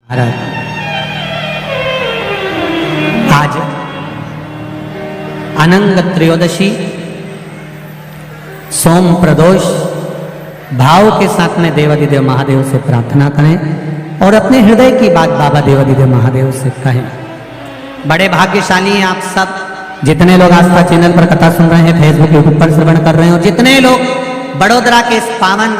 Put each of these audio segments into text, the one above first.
आज अनंग त्रयोदशी सोम प्रदोष भाव के साथ में देवाधिदेव महादेव से प्रार्थना करें और अपने हृदय की बात बाबा देवाधिदेव महादेव से कहें। बड़े भाग्यशाली हैं आप सब, जितने लोग आस्था चैनल पर कथा सुन रहे हैं, फेसबुक यूट्यूब पर श्रवण कर रहे हैं, और जितने लोग बड़ोदरा के इस पावन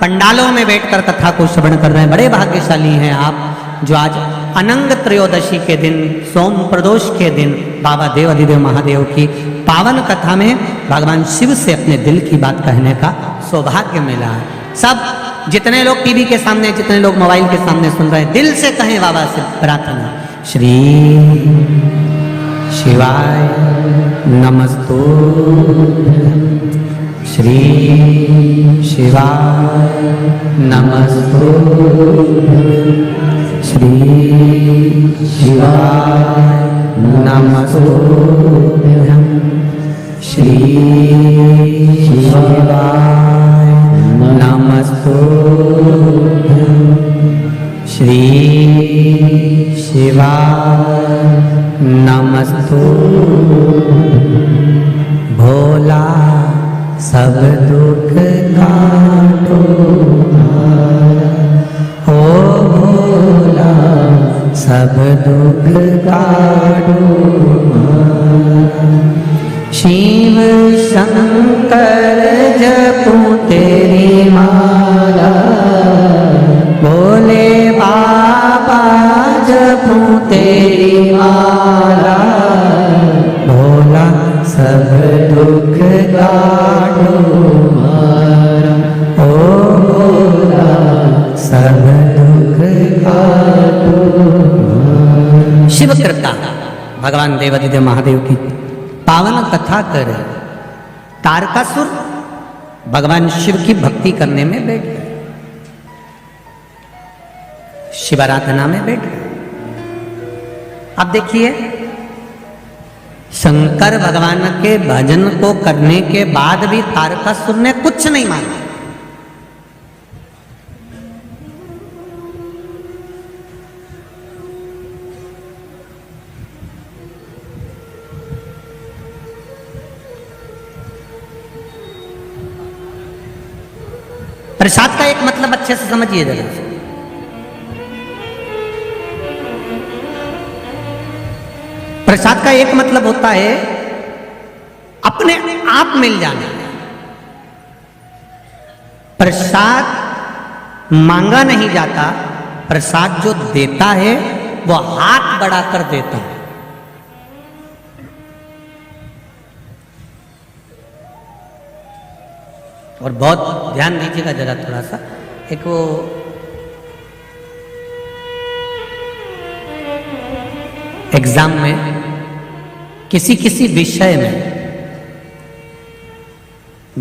पंडालों में बैठकर कथा को श्रवण कर रहे हैं, बड़े भाग्यशाली हैं आप जो आज अनंग त्रयोदशी के दिन सोम प्रदोष के दिन बाबा देवाधिदेव महादेव की पावन कथा में भगवान शिव से अपने दिल की बात कहने का सौभाग्य मिला है। सब जितने लोग टीवी के सामने, जितने लोग मोबाइल के सामने सुन रहे हैं, दिल से कहें बाबा से प्रार्थना। श्री शिवाय नमस्तु, श्री शिवाय नमस्तु, श्री शिवाय नमस्तुभ्यं, श्री शिवाय नमस्तुभ्यं, श्री शिवाय नमस्तुभ्यं। भोला सब दुख काटो ओ भोला सब दुख काटो। शिव शंकर जपूं तेरी माला, भोले बाबा जपूं तेरी माला, भोला सब दुख काटो मारा, ओ भोला सब दुख काटो। शिव कृता भगवान देवाधिदेव महादेव की पावन कथा कर तारकासुर भगवान शिव की भक्ति करने में बैठ गए, शिवाराधना में बैठ गए। अब देखिए, शंकर भगवान के भजन को करने के बाद भी तारकासुर ने कुछ नहीं माना। प्रसाद का एक मतलब अच्छे से समझिए जरा। प्रसाद का एक मतलब होता है अपने आप मिल जाना। प्रसाद मांगा नहीं जाता, प्रसाद जो देता है वो हाथ बढ़ाकर देता है। और बहुत ध्यान दीजिएगा जरा थोड़ा सा, एक वो एग्जाम में किसी विषय में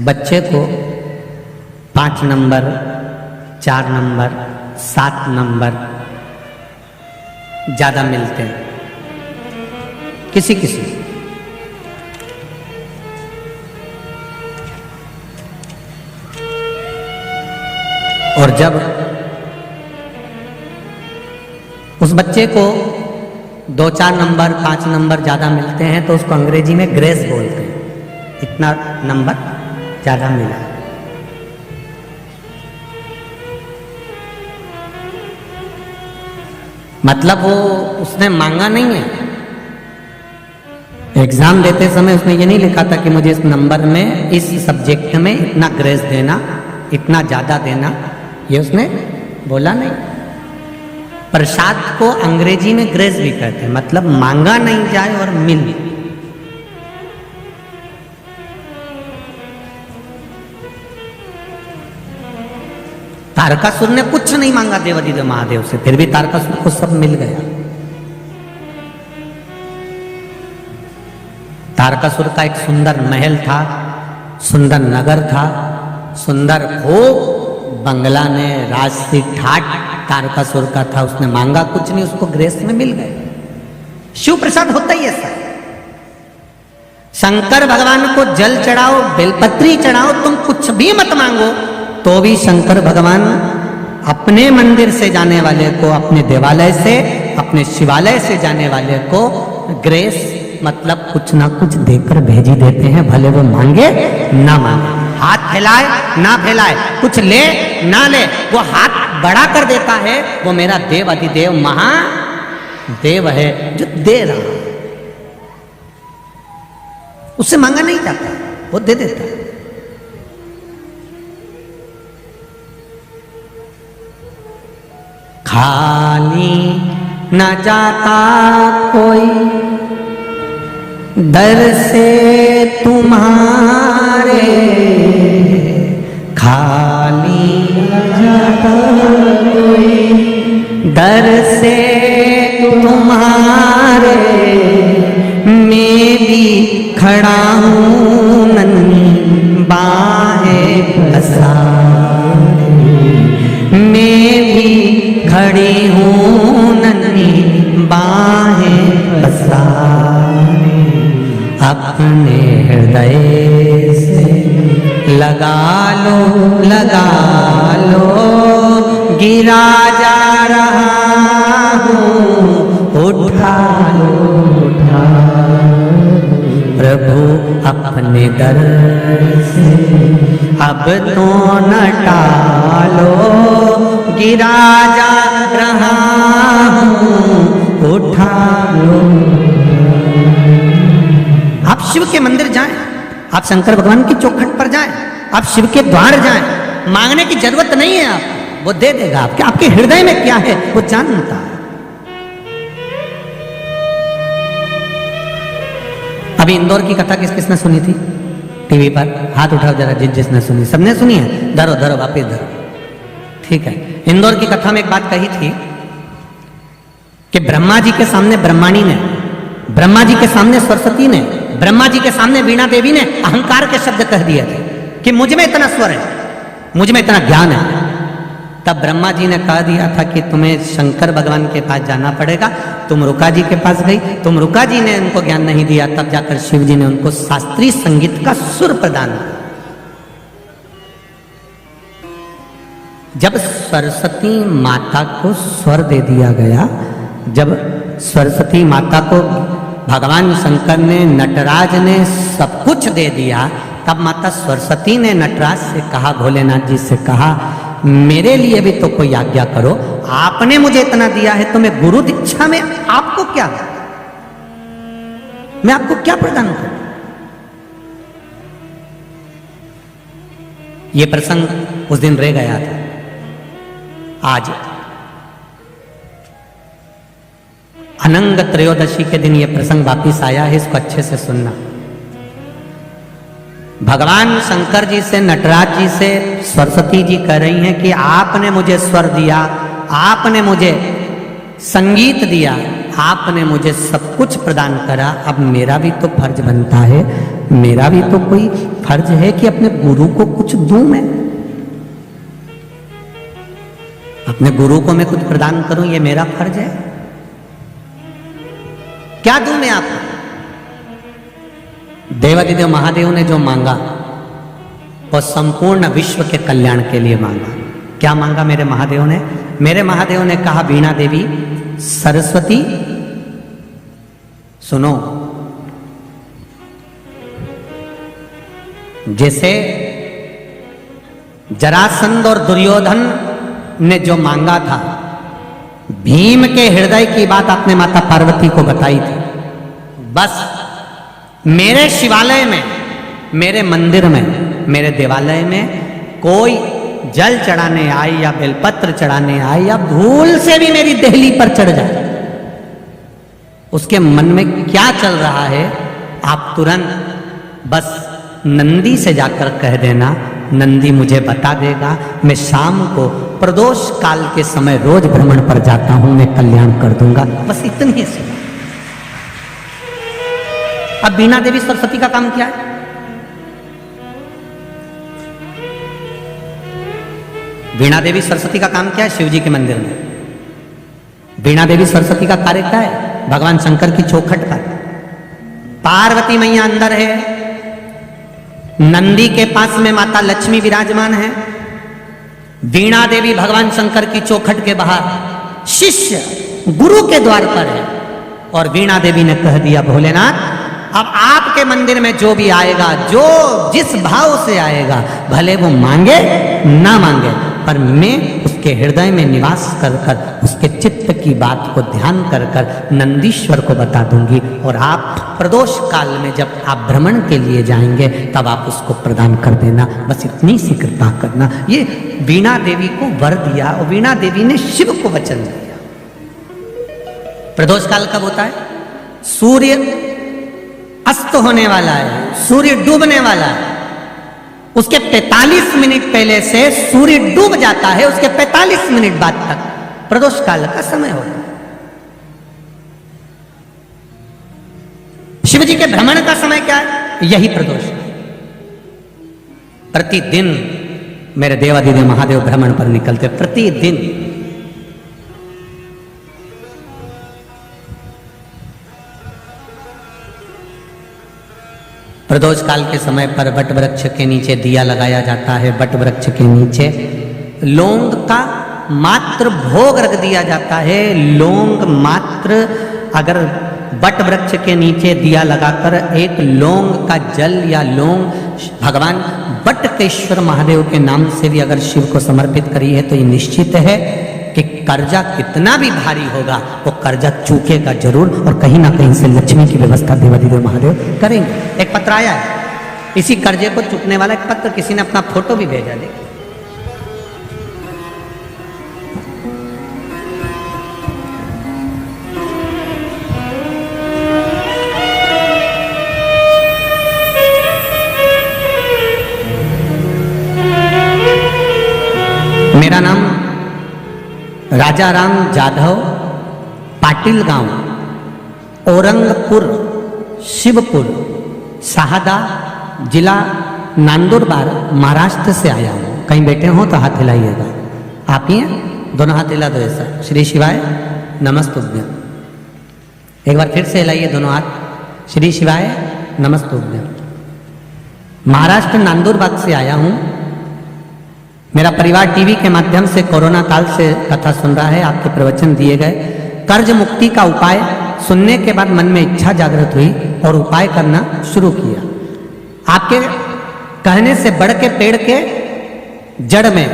बच्चे को 5 नंबर, 4 नंबर, 7 नंबर ज्यादा मिलते हैं किसी और जब उस बच्चे को 2-4 नंबर, 5 नंबर ज्यादा मिलते हैं तो उसको अंग्रेजी में ग्रेस बोलते हैं, इतना नंबर ज्यादा मिला। मतलब वो उसने मांगा नहीं है। एग्जाम देते समय उसने ये नहीं लिखा था कि मुझे इस नंबर में, इस सब्जेक्ट में इतना ग्रेस देना, इतना ज्यादा देना, ये उसने बोला नहीं। प्रसाद को अंग्रेजी में ग्रेस भी कहते हैं, मतलब मांगा नहीं जाए और मिल। तारकासुर ने कुछ नहीं मांगा देवाधिदेव महादेव से, फिर भी तारकासुर को सब मिल गया। तारकासुर का एक सुंदर महल था, सुंदर नगर था, सुंदर खूब बंगला ने राजसी ठाट तारकासुर का था। उसने मांगा कुछ नहीं, उसको ग्रेस में मिल गए। शिव प्रसाद होता ही ऐसा। शंकर भगवान को जल चढ़ाओ, बेलपत्री चढ़ाओ, तुम कुछ भी मत मांगो तो भी शंकर भगवान अपने मंदिर से जाने वाले को, अपने देवालय से, अपने शिवालय से जाने वाले को ग्रेस मतलब कुछ ना कुछ देकर भेजी देते हैं, भले वो मांगे ना मांगे, हाथ फैलाए ना फैलाए, कुछ ले ना ले, वो हाथ बड़ा कर देता है। वो मेरा देव अधिदेव महादेव है जो दे रहा है, उससे मांगा नहीं जाता, वो दे देता है। खाली न जाता कोई दर से तुम्हारे, खाली न जाता कोई दर से तुम्हारे, मैं भी खड़ा हूँ नन्ही बाहें पसारे, मैं भी खड़ी हूँ नन्ही बाहें पसारे, अपने हृदय से लगा लो गिरा जा रहा हूँ, उठा लो प्रभु अपने दर से अब तो न टालो, गिरा जा रहा हूँ, उठा लो। आप शिव के मंदिर जाएं, आप शंकर भगवान की चौखट पर जाएं, आप शिव के द्वार जाएं, मांगने की जरूरत नहीं है, आप वो दे देगा। आपके हृदय में क्या है वो जानता है। अभी इंदौर की कथा किस किसने सुनी थी टीवी पर? हाथ उठाओ जरा, जिसने सुनी। सबने सुनी है? धरो धरो वापिस धरो, ठीक है। इंदौर की कथा में एक बात कही थी कि ब्रह्मा जी के सामने ब्रह्माणी ने, ब्रह्मा जी के सामने सरस्वती ने, ब्रह्मा जी के सामने वीणा देवी ने अहंकार के शब्द कह दिए थे कि मुझ में इतना स्वर है, मुझ में इतना ज्ञान है। तब ब्रह्मा जी ने कह दिया था कि तुम्हें शंकर भगवान के पास जाना पड़ेगा। तुम रुका जी के पास गई, तुम रुका जी ने उनको ज्ञान नहीं दिया, तब जाकर शिव जी ने उनको शास्त्रीय संगीत का सुर प्रदान किया। जब सरस्वती माता को स्वर दे दिया गया, जब सरस्वती माता को भगवान शंकर ने, नटराज ने सब कुछ दे दिया, तब माता सरस्वती ने नटराज से कहा, भोलेनाथ जी से कहा, मेरे लिए भी तो कोई आज्ञा करो, आपने मुझे इतना दिया है तो मैं गुरु दीक्षा में आपको क्या, मैं आपको क्या प्रदान करूं? यह प्रसंग उस दिन रह गया था। आज अनंग त्रयोदशी के दिन यह प्रसंग वापिस आया है, इसको अच्छे से सुनना। भगवान शंकर जी से, नटराज जी से सरस्वती जी कह रही हैं कि आपने मुझे स्वर दिया, आपने मुझे संगीत दिया, आपने मुझे सब कुछ प्रदान करा, अब मेरा भी तो फर्ज बनता है, मेरा भी तो कोई फर्ज है कि अपने गुरु को कुछ दूं मैं, अपने गुरु को मैं कुछ प्रदान करूं, ये मेरा फर्ज है। क्या दूं मैं आपको? देवाधिदेव महादेव ने जो मांगा वो संपूर्ण विश्व के कल्याण के लिए मांगा। क्या मांगा मेरे महादेव ने? मेरे महादेव ने कहा, वीणा देवी, सरस्वती सुनो, जैसे जरासंध और दुर्योधन ने जो मांगा था, भीम के हृदय की बात आपने माता पार्वती को बताई थी, बस मेरे शिवालय में, मेरे मंदिर में, मेरे देवालय में कोई जल चढ़ाने आए या बेलपत्र चढ़ाने आए या भूल से भी मेरी देहली पर चढ़ जाए, उसके मन में क्या चल रहा है आप तुरंत बस नंदी से जाकर कह देना, नंदी मुझे बता देगा, मैं शाम को प्रदोष काल के समय रोज भ्रमण पर जाता हूं, मैं कल्याण कर दूंगा। बस इतनी सी। अब वीणा देवी सरस्वती का काम क्या है? वीणा देवी सरस्वती का काम क्या है? शिव जी के मंदिर में वीणा देवी सरस्वती का कार्य क्या है? भगवान शंकर की चौखट पर पार्वती मैया अंदर है, नंदी के पास में माता लक्ष्मी विराजमान है, वीणा देवी भगवान शंकर की चौखट के बाहर शिष्य गुरु के द्वार पर है और वीणा देवी ने कह दिया, भोलेनाथ अब आपके मंदिर में जो भी आएगा, जो जिस भाव से आएगा, भले वो मांगे ना मांगे, पर मैं उसके हृदय में निवास कर कर उसके चित्त की बात को ध्यान कर कर नंदीश्वर को बता दूंगी और आप प्रदोष काल में जब आप भ्रमण के लिए जाएंगे तब आप उसको प्रदान कर देना, बस इतनी सी कृपा करना। ये वीणा देवी को वर दिया और वीणा देवी ने शिव को वचन दिया। प्रदोष काल कब होता है? सूर्य अस्त होने वाला है, सूर्य डूबने वाला है, उसके 45 मिनट पहले से सूर्य डूब जाता है, उसके 45 मिनट बाद तक प्रदोष काल का समय होता है। शिव जी के भ्रमण का समय क्या है? यही प्रदोष। प्रतिदिन मेरे देवादिदेव महादेव भ्रमण पर निकलते, प्रतिदिन। प्रदोष काल के समय पर वट वृक्ष के नीचे दिया लगाया जाता है। वट वृक्ष के नीचे लौंग का मात्र भोग रख दिया जाता है। लौंग मात्र, अगर वट वृक्ष के नीचे दिया लगाकर एक लौंग का जल या लौंग भगवान बटकेश्वर महादेव के नाम से भी अगर शिव को समर्पित करी है तो ये निश्चित है कि कर्जा कितना भी भारी होगा वो कर्जा चूकेगा जरूर और कहीं ना कहीं से लक्ष्मी की व्यवस्था देवादिदेव महादेव करेंगे। एक पत्र आया है, इसी कर्जे को चूकने वाला एक पत्र, किसी ने अपना फोटो भी भेजा। देखिए मेरा नाम राजाराम जाधव, पाटिल गांव, औरंगपुर, शिवपुर, शहादा, जिला नंदुरबार, महाराष्ट्र से आया हूँ। कहीं बैठे हो तो हाथ हिलाइएगा। आप ही हैं? दोनों हाथ हिला दो ऐसा। श्री शिवाय नमस्तुभ्यम। एक बार फिर से हिलाइए दोनों हाथ। श्री शिवाय नमस्तुभ्यम। महाराष्ट्र नंदुरबार से आया हूँ। मेरा परिवार टीवी के माध्यम से कोरोना काल से कथा सुन रहा है। आपके प्रवचन दिए गए कर्ज मुक्ति का उपाय सुनने के बाद मन में इच्छा जागृत हुई और उपाय करना शुरू किया। आपके कहने से बढ़ के पेड़ के जड़ में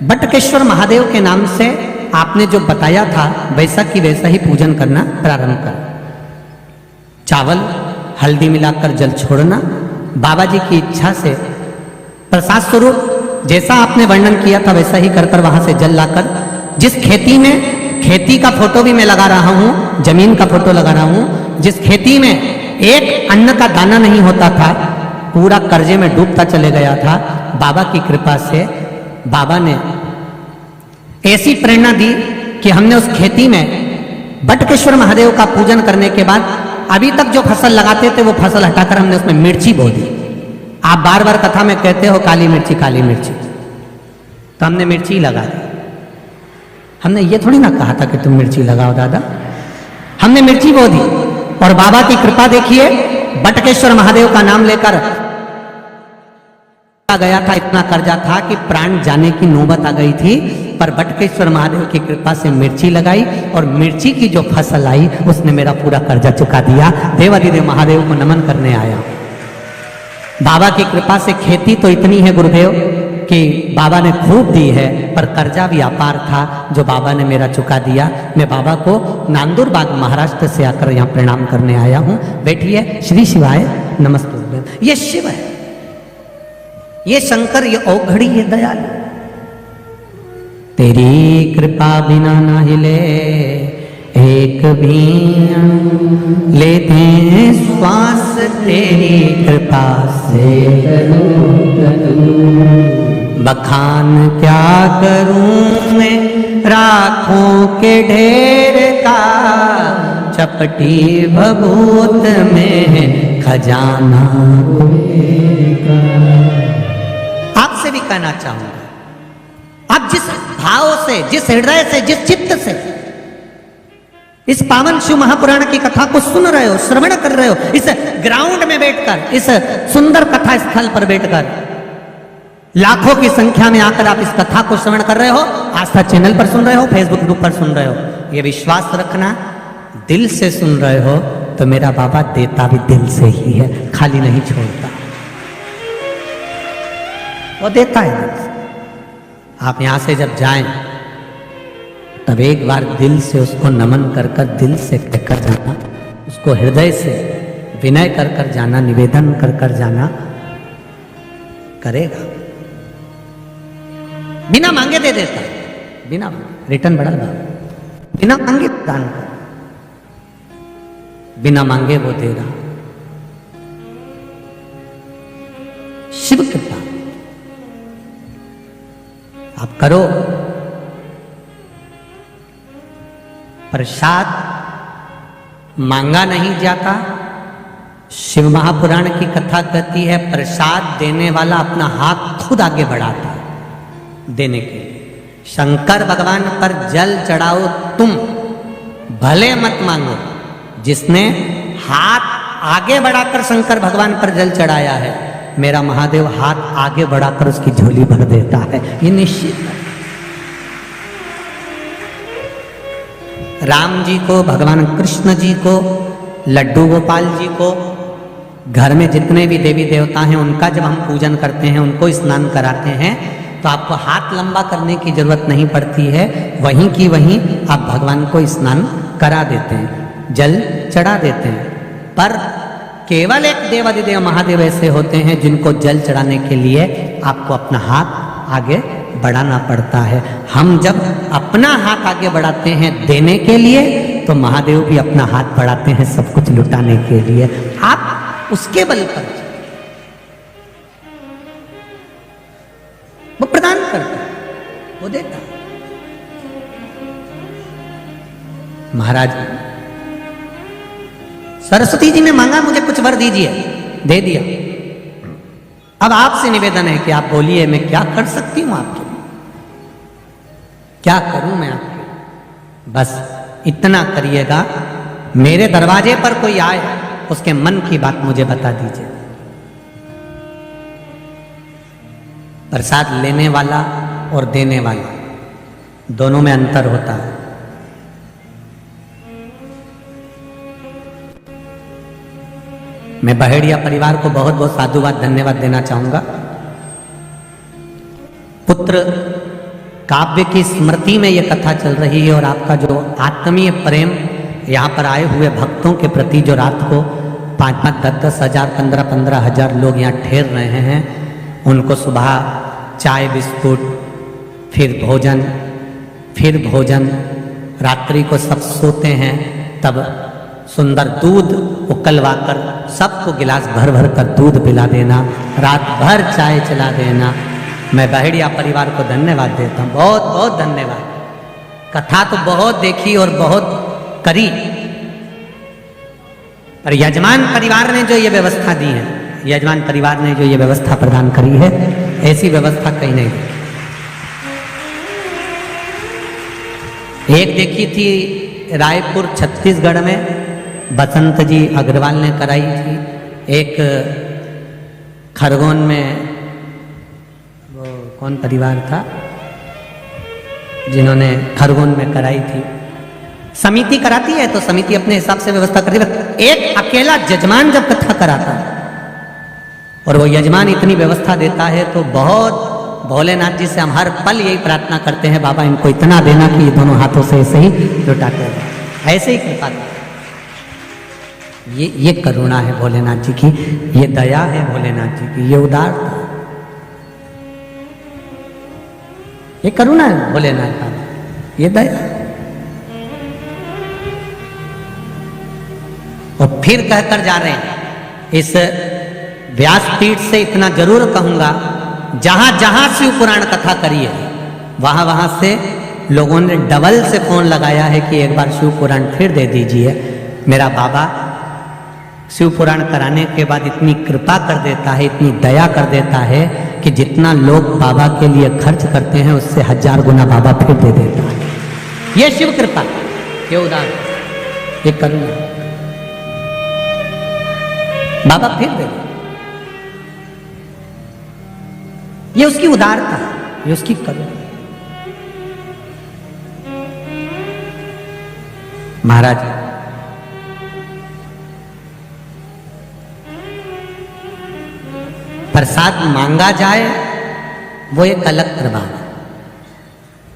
बटकेश्वर महादेव के नाम से आपने जो बताया था वैसा की वैसा ही पूजन करना प्रारंभ कर। चावल हल्दी मिलाकर जल छोड़ना, बाबा जी की इच्छा से प्रसाद स्वरूप जैसा आपने वर्णन किया था वैसा ही कर कर वहां से जल लाकर, जिस खेती में, खेती का फोटो भी मैं लगा रहा हूं, जमीन का फोटो लगा रहा हूं, जिस खेती में एक अन्न का दाना नहीं होता था, पूरा कर्जे में डूबता चले गया था, बाबा की कृपा से बाबा ने ऐसी प्रेरणा दी कि हमने उस खेती में बटकेश्वर महादेव का पूजन करने के बाद अभी तक जो फसल लगाते थे वो फसल हटाकर हमने उसमें मिर्ची बो दी। आप बार बार कथा में कहते हो काली मिर्ची काली मिर्ची, तो हमने मिर्ची लगा दी। हमने ये थोड़ी ना कहा था कि तुम मिर्ची लगाओ दादा, हमने मिर्ची बो दी। और बाबा की कृपा देखिए, बटकेश्वर महादेव का नाम लेकर गया था, इतना कर्जा था कि प्राण जाने की नौबत आ गई थी, पर बटकेश्वर महादेव की कृपा से मिर्ची लगाई और मिर्ची की जो फसल आई उसने मेरा पूरा कर्जा चुका दिया। देवादिदेव महादेव को नमन करने आया। बाबा की कृपा से खेती तो इतनी है गुरुदेव कि बाबा ने खूब दी है, पर कर्जा भी अपार था जो बाबा ने मेरा चुका दिया। मैं बाबा को नंदुरबार महाराष्ट्र से आकर यहाँ प्रणाम करने आया हूँ। बैठिए। श्री शिवाय नमस्तुभ्यम। ये शिव है, ये शंकर, ये औघड़ी, ये दयालु। तेरी कृपा बिना ना हिले एक भी लेते श्वास, तेरी कृपा से बखान क्या करूं मैं राखों के ढेर का, चपटी भभूत में खजाना। आपसे भी कहना चाहूंगा, आप जिस भाव से, जिस हृदय से, जिस चित्त से इस पावन शिव महापुराण की कथा को सुन रहे हो, श्रवण कर रहे हो, इस ग्राउंड में बैठकर, इस सुंदर कथा स्थल पर बैठकर, लाखों की संख्या में आकर आप इस कथा को श्रवण कर रहे हो, आस्था चैनल पर सुन रहे हो, फेसबुक ग्रुप पर सुन रहे हो, ये विश्वास रखना, दिल से सुन रहे हो तो मेरा बाबा देता भी दिल से ही है, खाली नहीं छोड़ता, वो देता है दिल से। आप यहां से जब जाएं तब एक बार दिल से उसको नमन कर कर दिल से कहकर जाना, उसको हृदय से विनय कर कर जाना, निवेदन कर कर जाना, करेगा, बिना मांगे दे देता है, बिना रिटर्न बढ़ा, बिना मांगे दान कर, बिना मांगे वो दे रहा। शिव कृपा आप करो। प्रसाद मांगा नहीं जाता। शिव महापुराण की कथा कहती है प्रसाद देने वाला अपना हाथ खुद आगे बढ़ाता है देने के लिए। शंकर भगवान पर जल चढ़ाओ तुम, भले मत मांगो। जिसने हाथ आगे बढ़ाकर शंकर भगवान पर जल चढ़ाया है, मेरा महादेव हाथ आगे बढ़ाकर उसकी झोली भर देता है, ये निश्चित है। राम जी को, भगवान कृष्ण जी को, लड्डू गोपाल जी को, घर में जितने भी देवी देवता हैं उनका जब हम पूजन करते हैं, उनको स्नान कराते हैं, तो आपको हाथ लंबा करने की जरूरत नहीं पड़ती है, वहीं की वहीं आप भगवान को स्नान करा देते हैं, जल चढ़ा देते हैं। पर केवल एक देवादिदेव महादेव ऐसे होते हैं जिनको जल चढ़ाने के लिए आपको अपना हाथ आगे बढ़ाना पड़ता है। हम जब अपना हाथ आगे बढ़ाते हैं देने के लिए, तो महादेव भी अपना हाथ बढ़ाते हैं सब कुछ लुटाने के लिए। आप उसके बल पर वो प्रदान करता है, वो देता है। महाराज सरस्वती जी ने मांगा मुझे कुछ वर दीजिए, दे दिया। अब आपसे निवेदन है कि आप बोलिए मैं क्या कर सकती हूं आपके लिए, क्या करूं मैं आपके लिए? बस इतना करिएगा, मेरे दरवाजे पर कोई आए उसके मन की बात मुझे बता दीजिए। प्रसाद लेने वाला और देने वाला दोनों में अंतर होता है। मैं बहेड़िया परिवार को बहुत बहुत साधुवाद धन्यवाद देना चाहूंगा। पुत्र काव्य की स्मृति में यह कथा चल रही है और आपका जो आत्मीय प्रेम यहाँ पर आए हुए भक्तों के प्रति, जो रात को 5-5, 10-10 हजार, 15-15 हजार लोग यहाँ ठहर रहे हैं, उनको सुबह चाय बिस्कुट, फिर भोजन, रात्रि को सब सोते हैं तब सुंदर दूध उकलवाकर सबको गिलास भर भर कर दूध पिला देना, रात भर चाय चला देना। मैं बहेड़िया परिवार को धन्यवाद देता हूँ, बहुत बहुत धन्यवाद। कथा तो बहुत देखी और बहुत करी, पर यजमान परिवार ने जो ये व्यवस्था दी है, यजमान परिवार ने जो ये व्यवस्था प्रदान करी है, ऐसी व्यवस्था कहीं नहीं। एक देखी थी रायपुर छत्तीसगढ़ में, बसंत जी अग्रवाल ने कराई थी। एक खरगोन में, वो कौन परिवार था जिन्होंने खरगोन में कराई थी। समिति कराती है तो समिति अपने हिसाब से व्यवस्था करती है। एक अकेला यजमान जब कथा कराता है और वो यजमान इतनी व्यवस्था देता है, तो बहुत भोलेनाथ जी से हम हर पल यही प्रार्थना करते हैं, बाबा इनको इतना देना कि ये दोनों हाथों से ऐसे ही लुटाते हैं, ऐसे ही कृपा। ये करुणा है भोलेनाथ जी की, ये दया है भोलेनाथ जी की, ये उदारता, ये करुणा है भोलेनाथ का, ये दया। और फिर कहकर जा रहे हैं, इस व्यासपीठ से इतना जरूर कहूंगा, जहां जहां शिव पुराण कथा करी है वहां वहां से लोगों ने डबल से फोन लगाया है कि एक बार शिव पुराण फिर दे दीजिए। मेरा बाबा शिव पुराण कराने के बाद इतनी कृपा कर देता है, इतनी दया कर देता है कि जितना लोग बाबा के लिए खर्च करते हैं उससे 1000 गुना बाबा फिर दे देता है। ये शिव कृपा, ये उदार, ये करुणा, बाबा फिर दे। ये उसकी उदारता है, ये उसकी करुणा। महाराज प्रसाद मांगा जाए वो एक अलग प्रभाव है,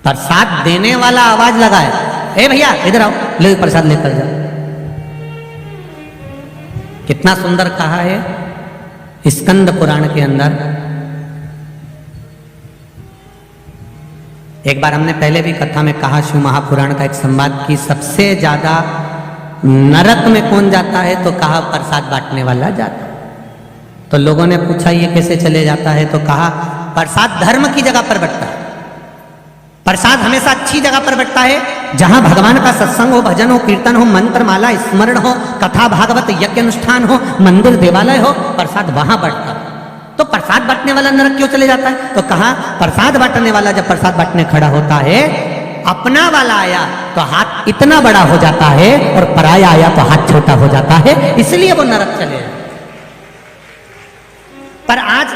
प्रसाद देने वाला आवाज लगाए, ए भैया इधर आओ, ले प्रसाद लेकर जाओ। कितना सुंदर कहा है स्कंद पुराण के अंदर। एक बार हमने पहले भी कथा में कहा, शिव महापुराण का एक संवाद की सबसे ज्यादा नरक में कौन जाता है, तो कहा प्रसाद बांटने वाला जाता। तो लोगों ने पूछा ये कैसे चले जाता है, तो कहा प्रसाद धर्म की जगह पर बंटता है, प्रसाद हमेशा अच्छी जगह पर बंटता है, जहां भगवान का सत्संग हो, भजन हो, कीर्तन हो, मंत्र माला स्मरण हो, कथा भागवत यज्ञ अनुष्ठान हो, मंदिर देवालय हो, प्रसाद वहां बंटता है। तो प्रसाद बांटने वाला नरक क्यों चले जाता है, तो कहा प्रसाद बांटने वाला जब प्रसाद बांटने खड़ा होता है, अपना वाला आया तो हाथ इतना बड़ा हो जाता है और पराया आया तो हाथ छोटा हो जाता है, इसलिए वो नरक चले जाते। पर आज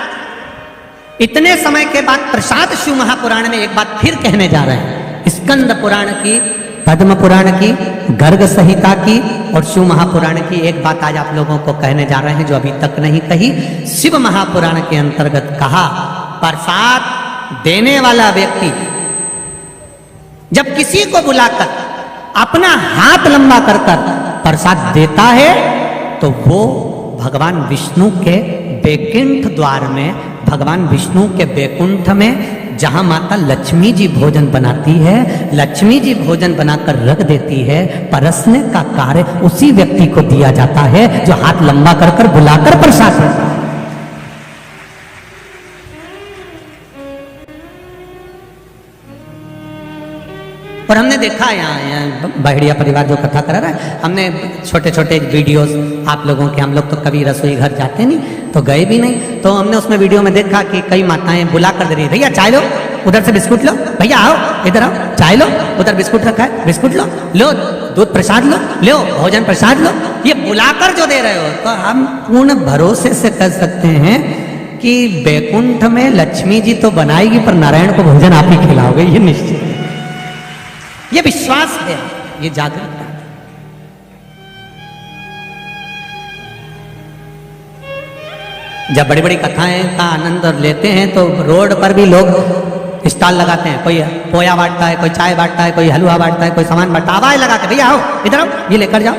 इतने समय के बाद प्रसाद शिव महापुराण में एक बात फिर कहने जा रहे हैं, स्कंद पुराण की, पद्म पुराण की, गर्ग संहिता की और शिव महापुराण की एक बात आज आप लोगों को कहने जा रहे हैं जो अभी तक नहीं कही। शिव महापुराण के अंतर्गत कहा प्रसाद देने वाला व्यक्ति जब किसी को बुलाकर अपना हाथ लंबा कर प्रसाद देता है तो वो भगवान विष्णु के वैकुंठ द्वार में, भगवान विष्णु के वैकुंठ में जहां माता लक्ष्मी जी भोजन बनाती है, लक्ष्मी जी भोजन बनाकर रख देती है, परसने का कार्य उसी व्यक्ति को दिया जाता है जो हाथ लंबा कर बुलाकर प्रसाद देता है। और हमने देखा यहाँ बहेड़िया परिवार जो कथा करा रहा है, हमने छोटे छोटे वीडियोस आप लोगों के, हम लोग तो कभी रसोई घर जाते नहीं, तो गए भी नहीं, तो हमने उसमें वीडियो में देखा कि कई माताएं बुला कर दे रही है, भैया चाय लो, उधर से बिस्कुट लो, भैया आओ इधर आओ, चाय लो, उधर बिस्कुट रखा है बिस्कुट लो, लो दूध प्रसाद लो भोजन प्रसाद लो, ये बुलाकर जो दे रहे हो। तो हम पूर्ण भरोसे से कह सकते हैं कि वैकुंठ में लक्ष्मी जी तो बनाएगी पर नारायण को भोजन आप ही खिलाओगे, ये निश्चित है, ये विश्वास है, ये जागरूकता। जब बड़ी बड़ी कथाएं का आनंद लेते हैं तो रोड पर भी लोग स्टॉल लगाते हैं, कोई पोया बांटता है, कोई चाय बांटता है, कोई हलवा बांटता है, कोई सामान बांटता है, आवाज लगा के भैया आओ इधर आओ, ये लेकर जाओ।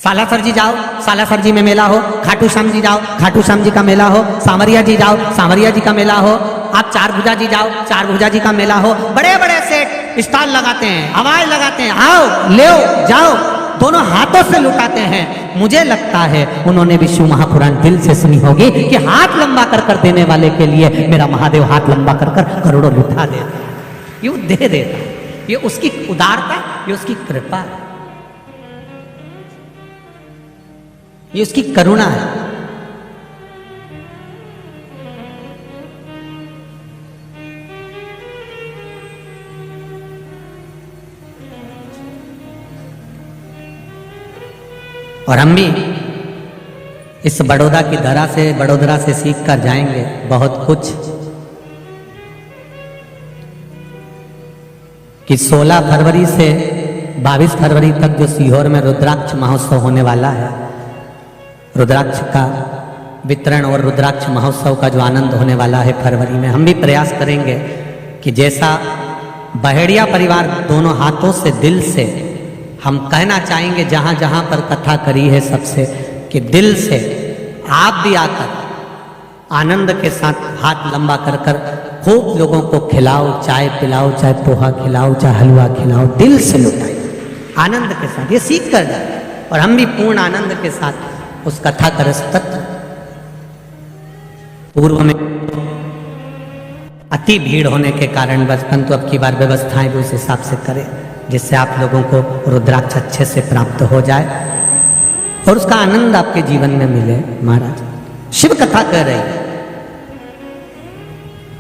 सालासर जी जाओ, सालासर जी में मेला हो, खाटू श्याम जी जाओ, खाटू श्याम जी का मेला हो, सांवरिया जी जाओ, सांवरिया जी का मेला हो, आप चारभुजा जी जाओ, चारभुजा जी का मेला हो, बड़े बड़े सेट स्टॉल लगाते हैं, आवाज लगाते हैं, आओ ले जाओ, दोनों हाथों से लुटाते हैं। मुझे लगता है उन्होंने भी शिव महापुराण दिल से सुनी होगी कि हाथ लंबा कर देने वाले के लिए मेरा महादेव हाथ लंबा कर करोड़ों लुटा देता, ये दे देता, ये उसकी उदारता, ये उसकी कृपा, ये उसकी करुणा है। और हम भी इस बड़ौदा की धरा से, बड़ोदरा से सीख कर जाएंगे बहुत कुछ, कि 16 फरवरी से 22 फरवरी तक जो सीहोर में रुद्राक्ष महोत्सव होने वाला है, रुद्राक्ष का वितरण और रुद्राक्ष महोत्सव का जो आनंद होने वाला है फरवरी में, हम भी प्रयास करेंगे कि जैसा बहेड़िया परिवार दोनों हाथों से दिल से हम कहना चाहेंगे, जहां जहां पर कथा करी है सबसे, कि दिल से आप भी आकर आनंद के साथ हाथ लंबा कर खूब लोगों को खिलाओ, चाय पिलाओ, चाहे पोहा खिलाओ, चाहे हलवा खिलाओ, दिल से लुटाए आनंद के साथ, ये सीख कर जाए। और हम भी पूर्ण आनंद के साथ उस कथा का रस तत्व, पूर्व में अति भीड़ होने के कारण बस, परंतु अब की बार व्यवस्थाएं भी उस हिसाब से करें जिससे आप लोगों को रुद्राक्ष अच्छे से प्राप्त हो जाए और उसका आनंद आपके जीवन में मिले। महाराज शिव कथा कह रही,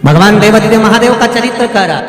भगवान देवादिदेव महादेव का चरित्र कह रहा,